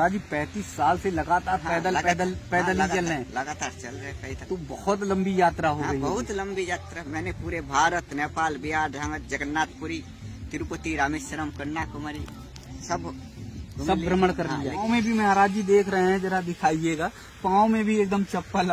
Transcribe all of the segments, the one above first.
महाराज जी 35 साल से लगातार पैदल ही चल रहे हैं। लगातार चल रहे हैं। तो बहुत लंबी यात्रा हो गई। बहुत लंबी यात्रा। मैंने पूरे भारत, नेपाल, बिहार, जगन्नाथपुरी, तिरुपति, रामेश्वरम, कन्याकुमारी सब भ्रमण कर लिया। पाँव में भी महाराज जी देख रहे हैं, जरा दिखाइएगा। पाँव में भी एकदम चप्पल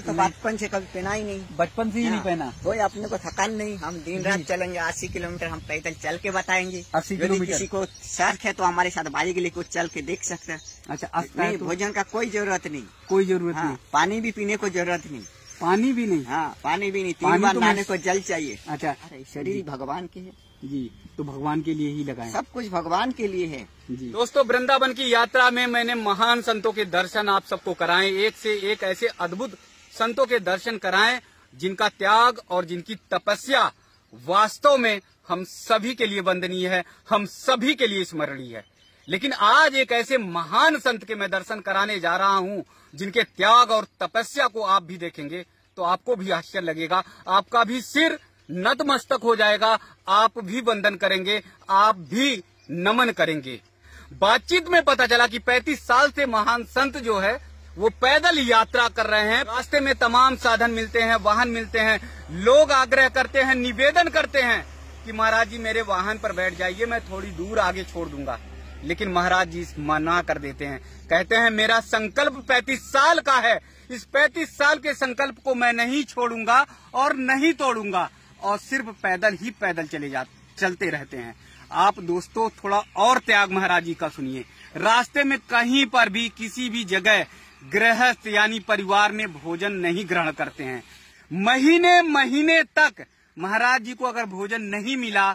तो बचपन से कभी पहना ही नहीं। बचपन से ही नहीं पहना। कोई अपने को थकान नहीं। हम दिन रात चलेंगे 80 किलोमीटर हम पैदल चल के बताएंगे। 80 किलोमीटर। किसी को शर्त है तो हमारे साथ बाजी के लिए कुछ चल के देख सकते हैं। अच्छा, नहीं भोजन का कोई जरूरत नहीं। कोई जरूरत नहीं। पानी भी पीने को जरूरत नहीं। पानी भी नहीं। हाँ, पानी भी नहीं। 3 बार नहाने को जल चाहिए। अच्छा, शरीर भगवान के है जी, तो भगवान के लिए ही लगाए। सब कुछ भगवान के लिए है जी। दोस्तों, वृंदावन की यात्रा में मैंने महान संतों के दर्शन आप सबको कराए। एक से एक ऐसे अद्भुत संतों के दर्शन कराए जिनका त्याग और जिनकी तपस्या वास्तव में हम सभी के लिए वंदनीय है, हम सभी के लिए स्मरणीय है। लेकिन आज एक ऐसे महान संत के मैं दर्शन कराने जा रहा हूँ जिनके त्याग और तपस्या को आप भी देखेंगे तो आपको भी आश्चर्य लगेगा, आपका भी सिर नतमस्तक हो जाएगा, आप भी वंदन करेंगे, आप भी नमन करेंगे। बातचीत में पता चला कि 35 साल से महान संत जो है वो पैदल यात्रा कर रहे हैं। रास्ते में तमाम साधन मिलते हैं, वाहन मिलते हैं। लोग आग्रह करते हैं, निवेदन करते हैं कि महाराज जी मेरे वाहन पर बैठ जाइए, मैं थोड़ी दूर आगे छोड़ दूंगा। लेकिन महाराज जी मना कर देते हैं, कहते हैं मेरा संकल्प 35 साल का है, इस 35 साल के संकल्प को मैं नहीं छोड़ूंगा और नहीं तोड़ूंगा, और सिर्फ पैदल ही पैदल चलते रहते हैं। आप दोस्तों थोड़ा और त्याग महाराज जी का सुनिए। रास्ते में कहीं पर भी किसी भी जगह गृहस्थ यानी परिवार में भोजन नहीं ग्रहण करते हैं। महीने महीने तक महाराज जी को अगर भोजन नहीं मिला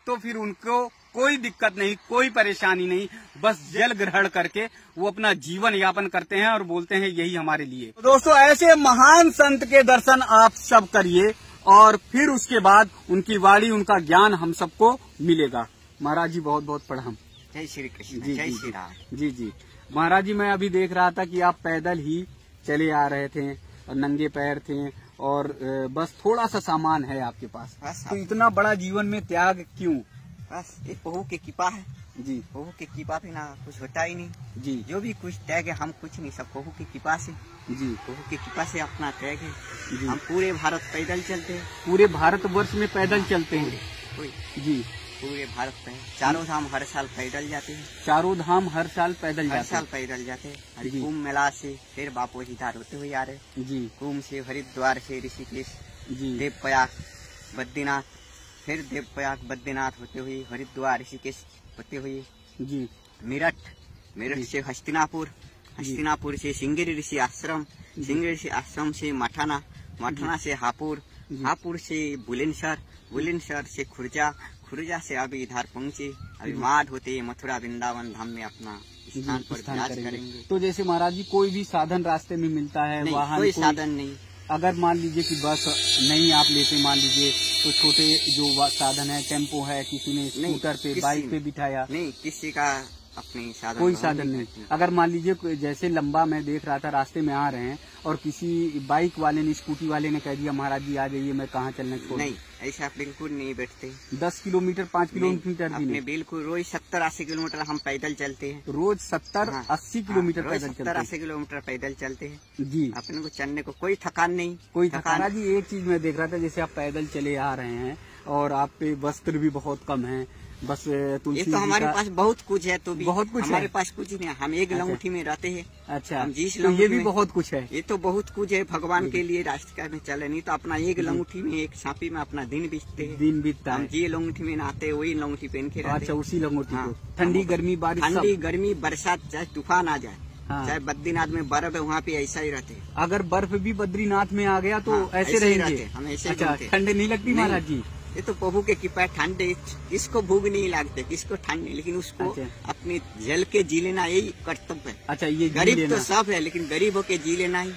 तो फिर उनको कोई दिक्कत नहीं, कोई परेशानी नहीं, बस जल ग्रहण करके वो अपना जीवन यापन करते हैं और बोलते हैं यही हमारे लिए। तो दोस्तों, ऐसे महान संत के दर्शन आप सब करिए और फिर उसके बाद उनकी वाणी, उनका ज्ञान हम सबको मिलेगा। महाराज जी बहुत बहुत प्रणाम। जय श्री कृष्ण। जी, जय जी, श्री राम। जी जी। महाराज जी, मैं अभी देख रहा था कि आप पैदल ही चले आ रहे थे और नंगे पैर थे और बस थोड़ा सा सामान है आपके पास। तो इतना बड़ा जीवन में त्याग क्यों? बस एक प्रभु की कृपा है जी। प्रभु की कृपा बिना कुछ होता ही नहीं जी। जो भी कुछ त्याग है हम कुछ नहीं, सब प्रभु की कृपा से जी। प्रभु की कृपा से अपना त्याग है जी। हम पूरे भारत पैदल चलते हैं। पूरे भारतवर्ष में पैदल चलते हैं जी। पूरे भारत में चारों धाम हर साल पैदल जाते हैं। चारों धाम हर साल पैदल जाते हैं। कुंभ मेला से फिर बापू हिदार होते हुए आ रहे जी। कुंभ से हरिद्वार से ऋषिकेश जी, देवप्रयाग बद्रीनाथ, फिर देवप्रयाग बद्रीनाथ होते हुए हरिद्वार ऋषिकेश होते हुए जी मेरठ से हस्तिनापुर से सिंगेरी ऋषि आश्रम, सिंगेरी ऋषि आश्रम से मठाना से हापुड़ से बुलंदशहर से खुर्जा से अभी इधर पहुँचे। अभी माध होते मथुरा वृंदावन धाम में अपना स्थान पर विराज करेंगे। तो जैसे महाराज जी कोई भी साधन रास्ते में मिलता है? वाहन कोई साधन नहीं। अगर मान लीजिए कि बस नहीं आप लेते, मान लीजिए तो छोटे जो साधन है, टेम्पो है, किसी ने स्कूटर पे बाइक पे बिठाया? नहीं, किसी का अपने साधन, कोई साधन नहीं। अगर मान लीजिए जैसे लंबा मैं देख रहा था रास्ते में आ रहे हैं और किसी बाइक वाले ने, स्कूटी वाले ने कह दिया महाराज जी आ जाइए, मैं कहाँ चलना छोड़? नहीं, ऐसा बिल्कुल नहीं बैठते। 10 किलोमीटर 5 किलोमीटर भी नहीं? बिल्कुल रोज 70-80 किलोमीटर हम पैदल चलते हैं। रोज 70-80 किलोमीटर पैदल चलते हैं? 70-80 किलोमीटर पैदल चलते हैं जी। अपने को चलने को कोई थकान नहीं। कोई थकान जी। एक चीज मैं देख रहा था, जैसे आप पैदल चले आ रहे हैं और आप पे वस्त्र भी बहुत कम है, बस तुलसी। ये तो हमारे पास बहुत कुछ है, तो भी बहुत कुछ हमारे पास कुछ नहीं, हम एक लंगूठी में रहते हैं। अच्छा, हम जिस तो ये भी बहुत कुछ है। ये तो बहुत कुछ है भगवान के लिए रास्ते में चले, नहीं तो अपना एक लंगूठी में, एक छापी में अपना दिन बीतते हैं। दिन बीतता है। हम जी लंगूठी में नहाते वही लंगूठी पहन के रहते। अच्छा, उसी लंगूठी को ठंडी गर्मी बारिश, ठंडी गर्मी बरसात चाहे तूफान आ जाए, चाहे बद्रीनाथ में बर्फ है वहाँ पे ऐसा ही रहते। अगर बर्फ भी बद्रीनाथ में आ गया तो ऐसे रहेंगे हम ऐसे। अच्छा, ठंड नहीं लगती महाराज जी? ये तो प्रभु के कृपा है। ठंड किसको भूख नहीं लगते, किसको ठंड नहीं, लेकिन उसको अपने जल के जी लेना यही कर्तव्य है। अच्छा, ये गरीब तो सब है लेकिन गरीब होके जी लेना ही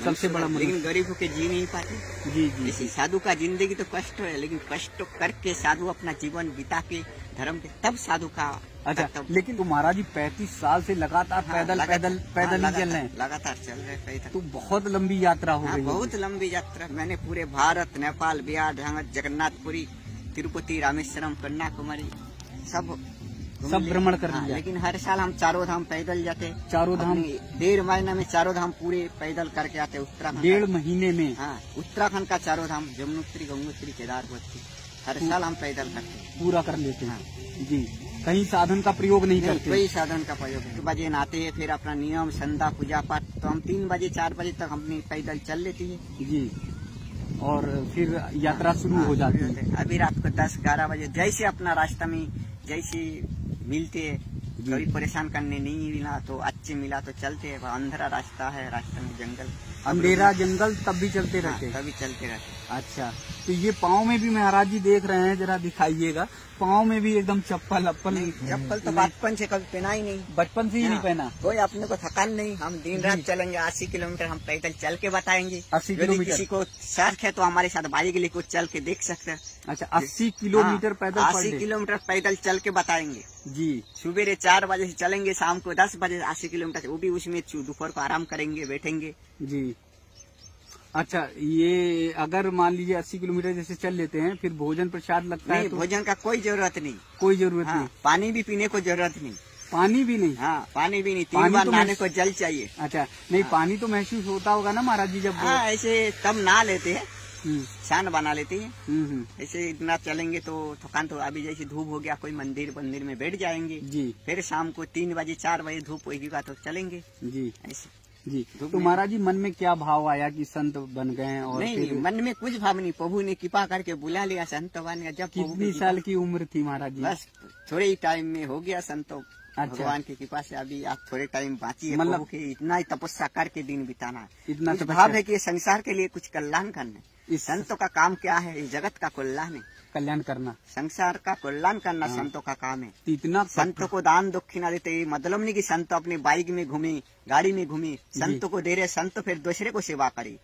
सबसे बड़ा, लेकिन गरीब होके जी नहीं पाते। जी जी। इसी साधु का जिंदगी तो कष्ट है, लेकिन कष्ट करके साधु अपना जीवन बिता के धर्म के तब साधु का। अच्छा, लेकिन तो महाराज जी 35 साल से लगातार पैदल ही चल रहे हैं? लगातार चल रहे हैं। तो बहुत लंबी यात्रा हो गई। बहुत लंबी यात्रा। मैंने पूरे भारत, नेपाल, बिहार, जगन्नाथपुरी, तिरुपति, रामेश्वरम, कन्याकुमारी सब सब भ्रमण कर लिया। लेकिन हर साल हम चारों धाम पैदल जाते। चारों धाम 1.5 महीने में चारों धाम पूरे पैदल करके आते उत्तराखंड। 1.5 महीने में? हाँ, उत्तराखंड का चारों धाम, यमुनोत्री, गंगोत्री, केदारपुरी, हर साल हम पैदल करते, पूरा कर लेते हैं। जी, कहीं साधन का प्रयोग नहीं करते? कोई साधन का प्रयोग। 2 बजे नहाते हैं, फिर अपना नियम संध्या पूजा पाठ, तो हम 3 बजे 4 बजे तक अपनी पैदल चल लेती है जी, और फिर यात्रा शुरू हो जाती है। अभी रात को 10-11 बजे जैसे अपना रास्ता में जैसे मिलते है, कोई परेशान करने नहीं मिला तो अच्छे मिला तो चलते हैं। अंधेरा रास्ता है, रास्ते में जंगल, अंधेरा जंगल, तब भी चलते रहते हैं? तभी चलते रहते। अच्छा, तो ये पाँव में भी महाराज जी देख रहे हैं, जरा दिखाइएगा, पाँव में भी एकदम चप्पल चप्पल तो बचपन से कभी पहना ही नहीं। बचपन से ही नहीं पहना? कोई अपने को थकान नहीं। हम दिन रात चलेंगे, 80 किलोमीटर हम पैदल चल के बताएंगे। 80 किलोमीटर? किसी को शौक है तो हमारे साथ बाइक लेकर चल के देख सकते हैं। अच्छा, 80 किलोमीटर पैदल? 80 किलोमीटर पैदल चल के बताएंगे जी। सुबह 4 बजे से चलेंगे, शाम को 10 बजे 80 किलोमीटर, वो भी उसमें दोपहर को आराम करेंगे, बैठेंगे जी। अच्छा, ये अगर मान लीजिए 80 किलोमीटर जैसे चल लेते हैं, फिर भोजन प्रसाद लगता है तो? भोजन का कोई जरूरत नहीं। कोई जरूरत नहीं? पानी भी पीने को जरूरत नहीं। पानी भी नहीं? हाँ, पानी भी नहीं। 3 बार नहाने को जल चाहिए। अच्छा, नहीं पानी तो महसूस होता होगा ना महाराज जी जब? हाँ, ऐसे तब नहा लेते हैं, शान बना लेते हैं। ऐसे इतना चलेंगे तो थकान तो, अभी जैसे धूप हो गया, कोई मंदिर में बैठ जाएंगे जी। फिर शाम को 3 बजे 4 बजे धूप होगी तो चलेंगे जी, ऐसे जी। तो महाराज जी मन में क्या भाव आया कि संत बन गए? और नहीं, मन में कुछ भाव नहीं, प्रभु ने कृपा करके बुला लिया, संत बन गया। जब कितनी साल की उम्र थी महाराज जी? बस थोड़े ही टाइम में हो गया संत। अच्छा। भगवान की कृपा से अभी आप थोड़े टाइम बाकी है, मतलब इतना ही तपस्या करके दिन बिताना, इतना भाव है कि संसार के लिए कुछ कल्याण करना। इस संतों का काम क्या है? इस जगत का कल्याण करना, संसार का कल्याण करना संतों का काम है। इतना संतों को दान दक्षिणा देते, मतलब नहीं कि संत अपने बाइक में घूमे, गाड़ी में घूमे, संतों को दे रहे, संत फिर दूसरे को सेवा करे।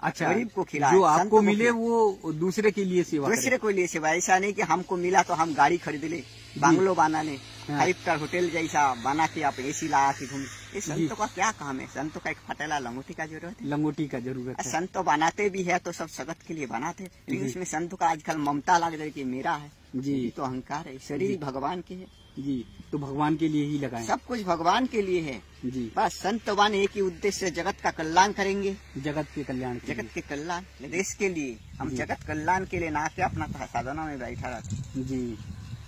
अच्छा, गरीब को खिलाए, जो आपको मिले वो दूसरे के लिए सेवा, दूसरे को लिए सेवा। ऐसा नहीं कि हमको मिला तो हम गाड़ी खरीद ले, बांग्लो बना ले, 5 स्टार होटल जैसा बना के आप AC लगा के घूमे। ये संतों का क्या काम है? संतों का एक फटेला लंगोटी का जरूरत है। लंगोटी का जरूरत है। संतों बनाते भी है तो सब जगत के लिए बनाते, लेकिन इसमें संतों का आजकल ममता लग रही कि मेरा है जी, तो अहंकार है। शरीर भगवान के है जी, तो भगवान के लिए ही लगाए, सब कुछ भगवान के लिए है जी। बस संत बन एक ही उद्देश्य, जगत का कल्याण करेंगे, जगत के कल्याण, जगत के कल्याण, देश के लिए। हम जगत कल्याण के लिए ना के अपना साधना में बैठा रहते जी।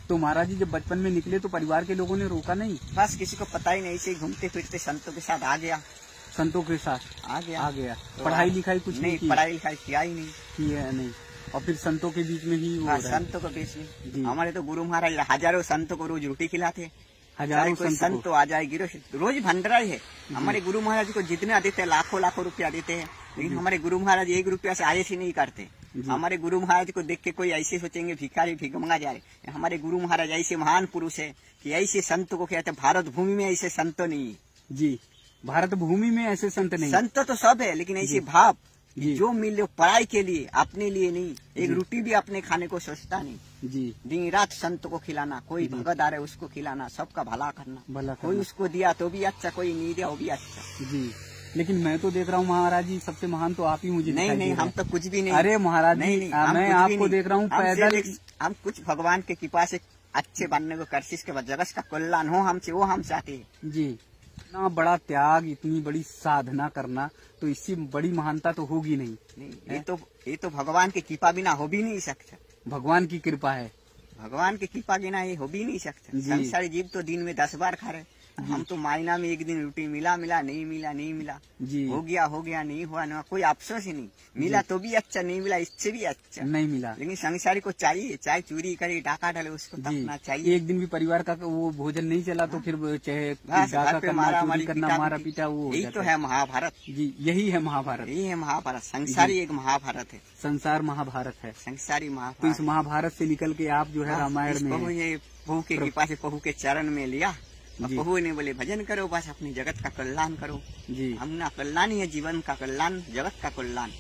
तो महाराज जी जब बचपन में निकले तो परिवार के लोगों ने रोका नहीं? बस किसी को पता ही नहीं, ऐसे घूमते फिरते संतों के साथ आ गया। संतों के साथ आ गया। तो पढ़ाई लिखाई कुछ नहीं? पढ़ाई लिखाई किया ही नहीं। और फिर संतों के बीच में ही संतों के बीच में हमारे तो गुरु महाराज हजारों संतों को रोज रोटी खिलाते, हजारों संत तो आ जाए गिरो, रोज भंडारा है। हमारे गुरु महाराज को जितने देते हैं लाखों रुपया देते हैं, लेकिन हमारे गुरु महाराज 1 रुपया से आये नहीं करते। हमारे गुरु महाराज को देख के कोई ऐसे सोचेंगे भिखारी भिगमंगा जा रहे। हमारे गुरु महाराज ऐसे महान पुरुष है कि ऐसे संत को कहते, भारत भूमि में ऐसे संत नहीं है जी। भारत भूमि में ऐसे संत नहीं, संत तो सब है, लेकिन ऐसे भाव जो मिले पढ़ाई के लिए, अपने लिए नहीं। एक रोटी भी अपने खाने को सोचता नहीं जी। दिन रात संत को खिलाना, कोई भगत आ रहे उसको खिलाना, सबका भला करना, कोई उसको दिया तो भी अच्छा, कोई नहीं दिया वो भी अच्छा जी। लेकिन मैं तो देख रहा हूँ महाराज जी सबसे महान तो आप ही मुझे नहीं, हम तो कुछ भी नहीं। अरे महाराज जी मैं आपको देख रहा हूँ पैदल, हम कुछ भगवान के कृपा से अच्छे बनने को कोशिश के बाद जगत का कल्याण हो हमसे, वो हम चाहते हैं जी। इतना बड़ा त्याग, इतनी बड़ी साधना करना, तो इससे बड़ी महानता तो होगी नहीं। ये तो भगवान की कृपा बिना हो भी नहीं सकता। भगवान की कृपा है, भगवान की कृपा बिना ये हो भी नहीं सकता। संसारी जीव तो दिन में 10 बार खा रहे, हम तो महीना में 1 दिन रोटी मिला नहीं मिला जी। हो गया नहीं हुआ ना, कोई अफसोस ही नहीं। मिला तो भी अच्छा, नहीं मिला इससे भी अच्छा नहीं मिला। लेकिन संसारी को चाहिए, चाहे चोरी करे डाका डाले उसको तपना चाहिए। 1 दिन भी परिवार का वो भोजन नहीं चला तो फिर चाहे डाका करना, मारा पीटा, वो यही तो है महाभारत जी। यही है महाभारत, यही है महाभारत। संसारी एक महाभारत है, संसार महाभारत है, संसारी महाभारत। तो इस महाभारत से निकल के आप जो है रामायण में प्रभु के कृपा से प्रभु के चरण में लिया। प्रभु ने बोले भजन करो, बस अपनी जगत का कल्याण करो जी। हमना कल्याण ही है, जीवन का कल्याण, जगत का कल्याण,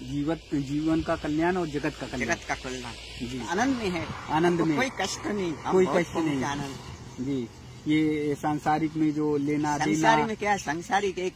जीवन का कल्याण और जगत का कल्याण जी। आनंद में है, आनंद में, कोई कष्ट नहीं, कोई कष्ट नहीं, आनंद जी। ये सांसारिक में जो लेना देना, संसार में क्या है, संसारिक एक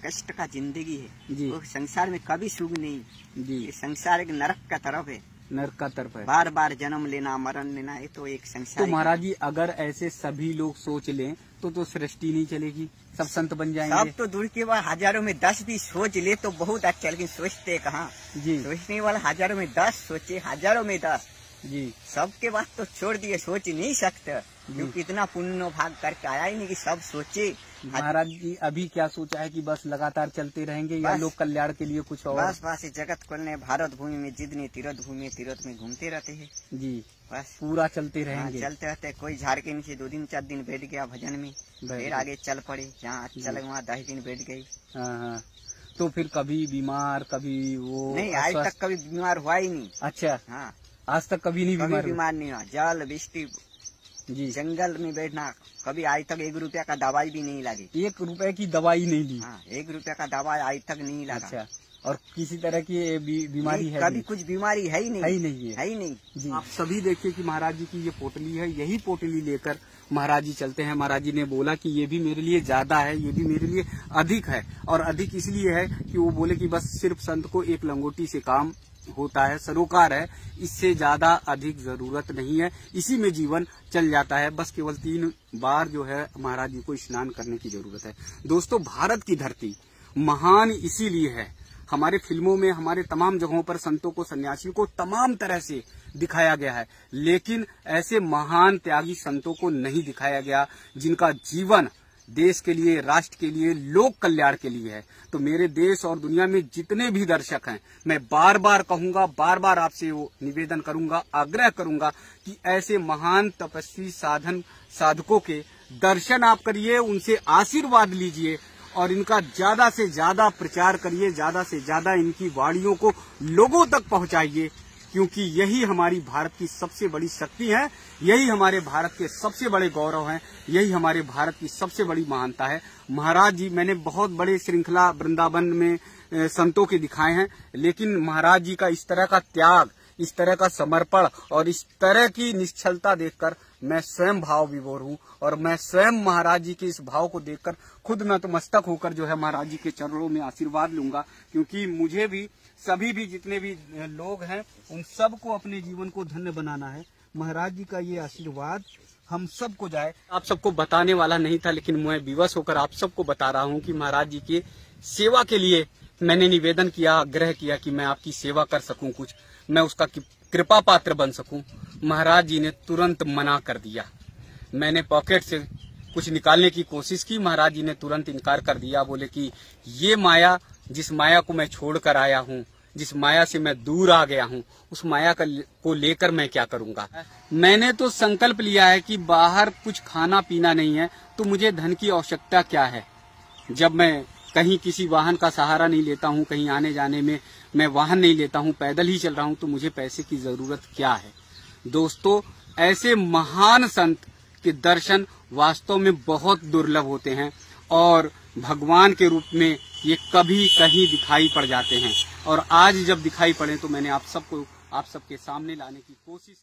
कष्ट का जिंदगी है जी। वो संसार में कभी सुख नहीं जी। ये संसार एक नरक का तरफ है नरक का तरफ है। बार बार जन्म लेना, मरण लेना, ये तो एक संसार। तो महाराज जी अगर ऐसे सभी लोग सोच लें तो सृष्टि नहीं चलेगी, सब संत बन जाएंगे। सब तो दूर के बाद हजारों में 10 भी सोच ले तो बहुत अच्छा, लेकिन सोचते कहाँ जी। सोचने वाला हजारों में 10 सोचे, हजारों में 10 जी। सबके बात तो छोड़ दिए, सोच नहीं सकते क्योंकि इतना पुण्य भाग करके आया ही नहीं कि सब सोचे। महाराज जी अभी क्या सोचा है कि बस लगातार चलते रहेंगे या लोक कल्याण के लिए कुछ और? बस जगत को भारत भूमि में जितनी तीर्थ भूमि तीर्थ में घूमते रहते हैं जी, बस पूरा चलते रहेंगे। चलते रहते, कोई झाड़ के नीचे 2 दिन 4 दिन बैठ गया भजन में, फिर आगे चल पड़े, जहाँ अच्छा लगा वहाँ 10 दिन बैठ गई। हाँ। तो फिर कभी बीमार कभी वो नहीं, आज तक कभी बीमार हुआ ही नहीं। अच्छा। हाँ, आज तक कभी नहीं बीमार नहीं हुआ। जल वृष्टि जी, जंगल में बैठना, कभी आज तक 1 रुपया का दवाई भी नहीं लगी। 1 रुपए की दवाई नहीं ली? हाँ, 1 रुपया का दवाई आज तक नहीं लगा। अच्छा। और किसी तरह की बीमारी है? कभी कुछ बीमारी है ही नहीं, है ही नहीं जी। आप सभी देखिए कि महाराज जी की ये पोटली है, यही पोटली लेकर महाराज जी चलते हैं। महाराज जी ने बोला कि ये भी मेरे लिए ज्यादा है, ये भी मेरे लिए अधिक है। और अधिक इसलिए है कि वो बोले कि बस सिर्फ संत को एक लंगोटी से काम होता है, सरोकार है, इससे ज्यादा अधिक जरूरत नहीं है, इसी में जीवन चल जाता है। बस केवल 3 बार जो है महाराज जी को स्नान करने की जरूरत है। दोस्तों, भारत की धरती महान इसीलिए है, हमारे फिल्मों में, हमारे तमाम जगहों पर संतों को, सन्यासियों को तमाम तरह से दिखाया गया है, लेकिन ऐसे महान त्यागी संतों को नहीं दिखाया गया जिनका जीवन देश के लिए, राष्ट्र के लिए, लोक कल्याण के लिए है। तो मेरे देश और दुनिया में जितने भी दर्शक हैं, मैं बार बार कहूंगा, बार बार आपसे वो निवेदन करूंगा, आग्रह करूंगा कि ऐसे महान तपस्वी साधकों के दर्शन आप करिए, उनसे आशीर्वाद लीजिए और इनका ज्यादा से ज्यादा प्रचार करिए, ज्यादा से ज्यादा इनकी वाणियों को लोगों तक पहुंचाइए, क्योंकि यही हमारी भारत की सबसे बड़ी शक्ति है, यही हमारे भारत के सबसे बड़े गौरव हैं, यही हमारे भारत की सबसे बड़ी महानता है। महाराज जी, मैंने बहुत बड़े श्रृंखला वृंदावन में संतों के दिखाए हैं, लेकिन महाराज जी का इस तरह का त्याग, इस तरह का समर्पण और इस तरह की निश्चलता देखकर मैं स्वयं भाव विभोर हूँ और मैं स्वयं महाराज जी के इस भाव को देखकर खुद नतमस्तक होकर जो है महाराज जी के चरणों में आशीर्वाद लूंगा, क्योंकि मुझे भी, सभी भी जितने भी लोग हैं, उन सबको अपने जीवन को धन्य बनाना है। महाराज जी का ये आशीर्वाद हम सबको जाए। आप सबको बताने वाला नहीं था, लेकिन मैं विवश होकर आप सबको बता रहा हूँ कि महाराज जी की सेवा के लिए मैंने निवेदन किया, आग्रह किया कि मैं आपकी सेवा कर सकूं, कुछ मैं उसका कृपा पात्र बन सकूं। महाराज जी ने तुरंत मना कर दिया। मैंने पॉकेट से कुछ निकालने की कोशिश की, महाराज जी ने तुरंत इनकार कर दिया। बोले कि ये माया, जिस माया को मैं छोड़कर आया हूँ, जिस माया से मैं दूर आ गया हूँ, उस माया को लेकर मैं क्या करूँगा। मैंने तो संकल्प लिया है कि बाहर कुछ खाना पीना नहीं है तो मुझे धन की आवश्यकता क्या है। जब मैं कहीं किसी वाहन का सहारा नहीं लेता हूँ, कहीं आने जाने में मैं वाहन नहीं लेता हूँ, पैदल ही चल रहा हूँ, तो मुझे पैसे की जरूरत क्या है। दोस्तों, ऐसे महान संत के दर्शन वास्तव में बहुत दुर्लभ होते हैं और भगवान के रूप में ये कभी कहीं दिखाई पड़ जाते हैं। और आज जब दिखाई पड़े तो मैंने आप सबके सामने लाने की कोशिश